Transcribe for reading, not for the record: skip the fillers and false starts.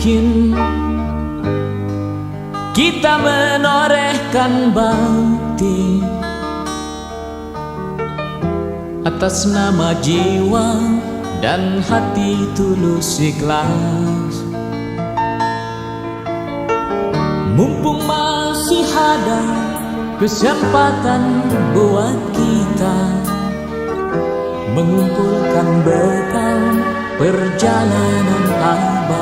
mungkin kita menorehkan bakti atas nama jiwa dan hati tulus ikhlas. Mumpung masih ada kesempatan buat kita mengumpulkan bekal perjalanan abadi.